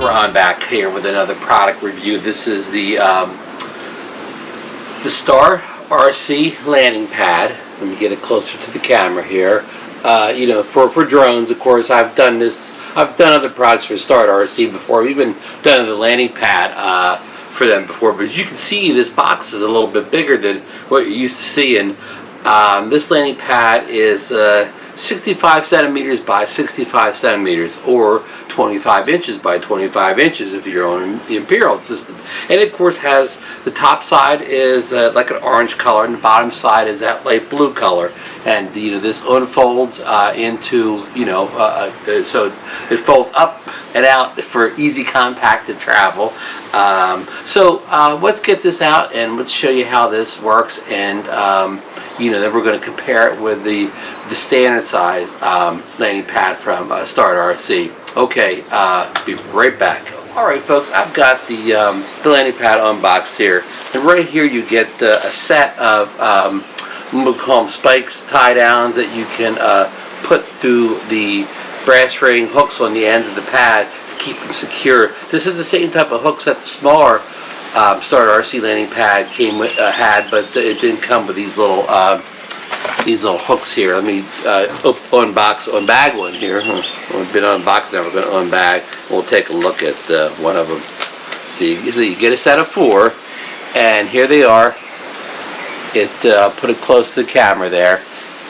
Ron back here with another product review. This is the StartRC landing pad. Let me get it closer to the camera here. You know, for drones, of course, I've done other products for StartRC before. I've even done the landing pad for them before. But as you can see, this box is a little bit bigger than what you're used to seeing. This landing pad is 65 centimeters by 65 centimeters, or 25 inches by 25 inches if you're on the Imperial system. And it, of course, has the top side is like an orange color, and the bottom side is that light blue color. And you know, this unfolds into, you know, so it folds up and out for easy compacted travel. So let's get this out and let's show you how this works, and you know, then we're going to compare it with the standard size landing pad from StartRC. Okay, be right back. Alright folks, I've got the landing pad unboxed here, and right here you get a set of we'll call them spikes, tie downs that you can put through the brass ring hooks on the ends of the pad to keep them secure. This is the same type of hooks that the smaller StartRC landing pad came with, had, but it didn't come with these little hooks here. Let me unbag one here. We've been unboxed now. We're going to unbag. We'll take a look at one of them. So you get a set of 4, and here they are. Put it close to the camera there.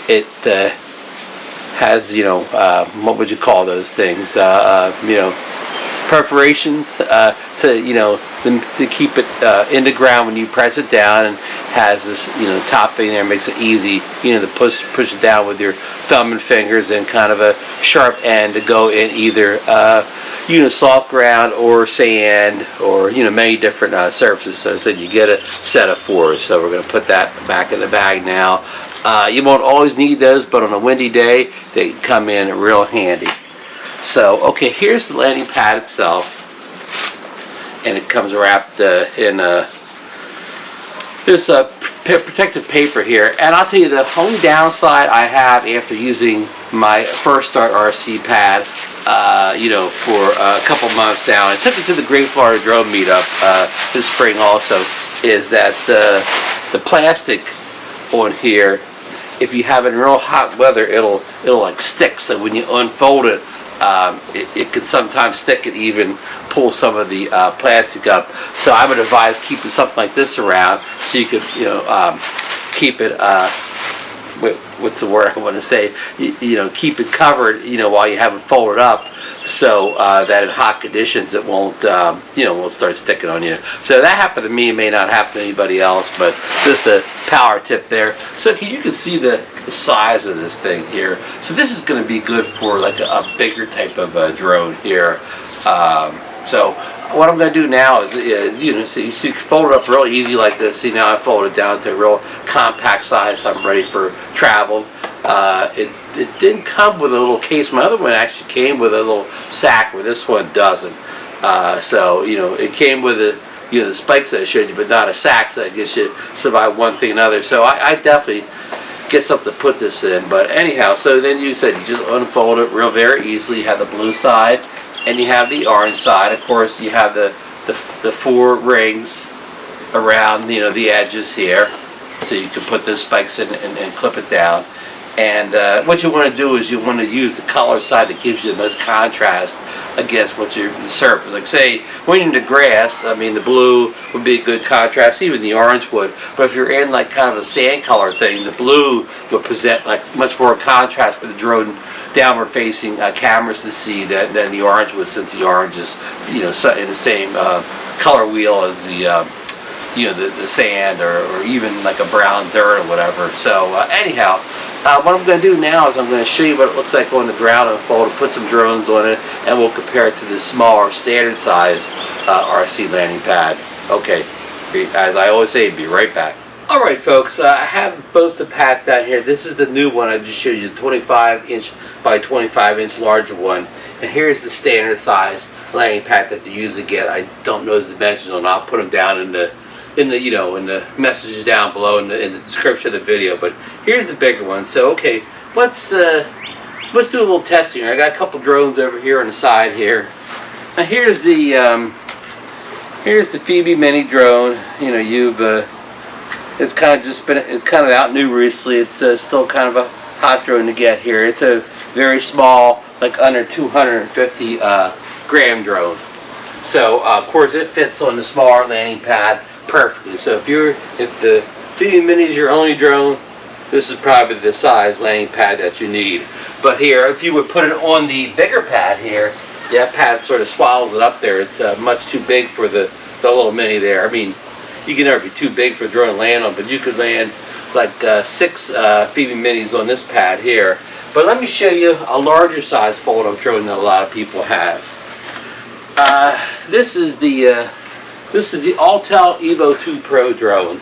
It has, you know, what would you call those things? You know, perforations to, you know, to keep it in the ground when you press it down, and has this, you know, top thing there, makes it easy, you know, to push it down with your thumb and fingers, and kind of a sharp end to go in either you know, soft ground or sand, or, you know, many different surfaces. So I said you get a set of 4. So we're going to put that back in the bag now. You won't always need those, but on a windy day they come in real handy. So okay, here's the landing pad itself, and it comes wrapped in this protective paper here. And I'll tell you, the only downside I have after using my first StartRC pad, you know, for a couple months now, and I took it to the Great Florida Drone Meetup this spring also, is that the plastic on here, if you have it in real hot weather, it'll like stick. So when you unfold it, it can sometimes stick and even pull some of the plastic up. So I would advise keeping something like this around, so you could, you know, keep it, what's the word I want to say, you know, keep it covered, you know, while you have it folded up, so that in hot conditions it won't, you know, won't start sticking on you. So that happened to me. It may not happen to anybody else, but just a power tip there. So you can see the size of this thing here. So this is going to be good for like a bigger type of drone here. So what I'm going to do now is, you know, so you fold it up real easy like this. See, now I fold it down to a real compact size, so I'm ready for travel. It didn't come with a little case. My other one actually came with a little sack, where this one doesn't. So, you know, it came with the, you know, the spikes that I showed you, but not a sack, so I guess you survive one thing or another. So I definitely get something to put this in. But anyhow, so then you said you just unfold it very easily. You have the blue side, and you have the orange side. Of course, you have the 4 rings around, you know, the edges here, so you can put those spikes in and clip it down. And what you want to do is you want to use the color side that gives you the most contrast against what your surface. Like say, when you're in the grass, I mean, the blue would be a good contrast, even the orange would. But if you're in like kind of a sand color thing, the blue would present like much more contrast for the drone downward facing cameras to see than the orange would, since the orange is, you know, in the same color wheel as the you know, the sand, or even like a brown dirt or whatever. So anyhow, what I'm going to do now is I'm going to show you what it looks like on the ground unfold, and put some drones on it, and we'll compare it to the smaller standard size RC landing pad. Okay, as I always say, be right back. Alright folks, I have both the pads down here. This is the new one I just showed you, the 25-inch by 25-inch larger one. And here's the standard size landing pad that you usually get. I don't know the dimensions on. I'll put them down in the you know, in the messages down below in the description of the video. But here's the bigger one. So okay, let's do a little testing here. I got a couple drones over here on the side here, Now here's the Phoebe Mini drone. You know, it's kind of out new recently. It's still kind of a hot drone to get here. It's a very small, like under 250 gram drone. So of course it fits on the smaller landing pad perfectly. So if the Phoebe Mini is your only drone, this is probably the size landing pad that you need. But here, if you would put it on the bigger pad here, that pad sort of swallows it up there. It's much too big for the little Mini there. I mean, you can never be too big for a drone to land on, but you could land like 6 Phoebe Minis on this pad here. But let me show you a larger size fold-up drone that a lot of people have. This is the Autel Evo 2 Pro drone.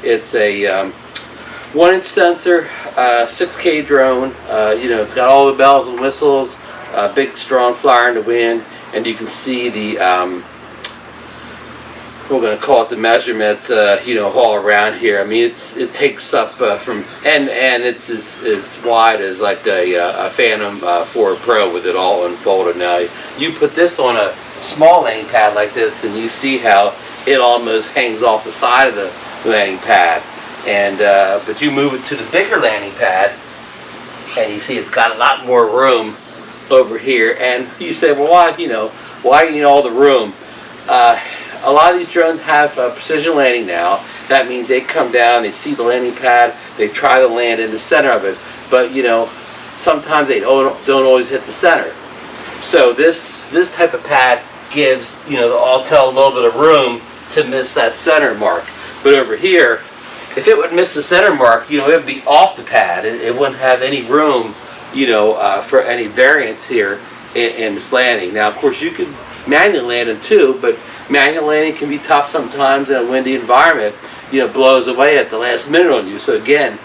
It's a 1-inch sensor, 6K drone. You know, it's got all the bells and whistles, big strong flyer in the wind, and you can see the we're going to call it the measurements, you know, all around here. I mean, it takes up from end to end. It's as wide as like a Phantom 4 Pro with it all unfolded. Now, you put this on a small landing pad like this, and you see how it almost hangs off the side of the landing pad. And but you move it to the bigger landing pad, and you see it's got a lot more room over here. And you say, well, why do you need all the room? A lot of these drones have precision landing now. That means they come down, they see the landing pad, they try to land in the center of it, but you know, sometimes they don't always hit the center. So this type of pad gives, you know, the Autel a little bit of room to miss that center mark. But over here, if it would miss the center mark, you know, it would be off the pad. It wouldn't have any room, you know, for any variance here in this landing. Now, of course, you can manual land them too, but manual landing can be tough sometimes in a windy environment. You know, blows away at the last minute on you. So again,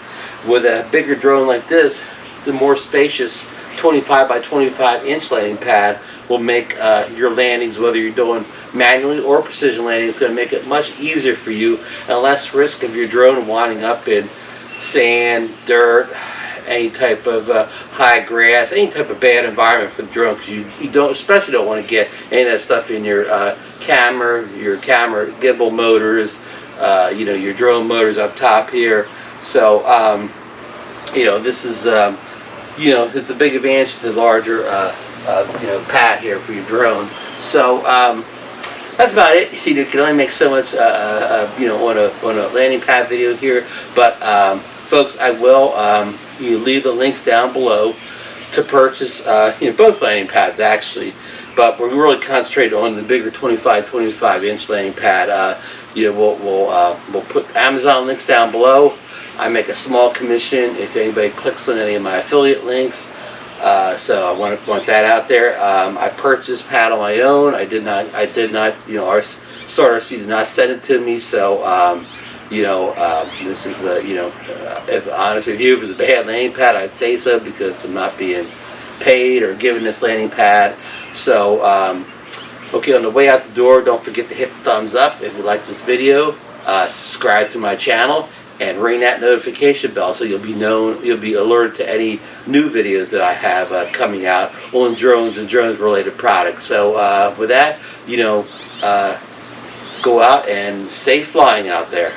with a bigger drone like this, the more spacious 25 by 25 inch landing pad will make your landings, whether you're doing manually or precision landing, it's going to make it much easier for you and less risk of your drone winding up in sand, dirt, any type of high grass, any type of bad environment for the drone, because you especially don't want to get any of that stuff in your camera gimbal motors, you know, your drone motors up top here. So you know, this is you know, it's a big advantage to the larger you know, pad here for your drone. So that's about it. You know, you can only make so much you know, on a landing pad video here, but folks, I will you leave the links down below to purchase you know, both landing pads actually, but we're really concentrated on the bigger 25 inch landing pad. You know, we'll put Amazon links down below. I make a small commission if anybody clicks on any of my affiliate links, so I want that out there. I purchased this pad on my own. I did not, you know, our StartRC did not send it to me, so you know, this is you know, if honest with you, if it's a bad landing pad, I'd say so, because I'm not being paid or given this landing pad. So okay, on the way out the door, don't forget to hit the thumbs up if you like this video, subscribe to my channel, and ring that notification bell so you'll be alerted to any new videos that I have coming out on drones and drones related products. So with that, you know, go out and safe flying out there.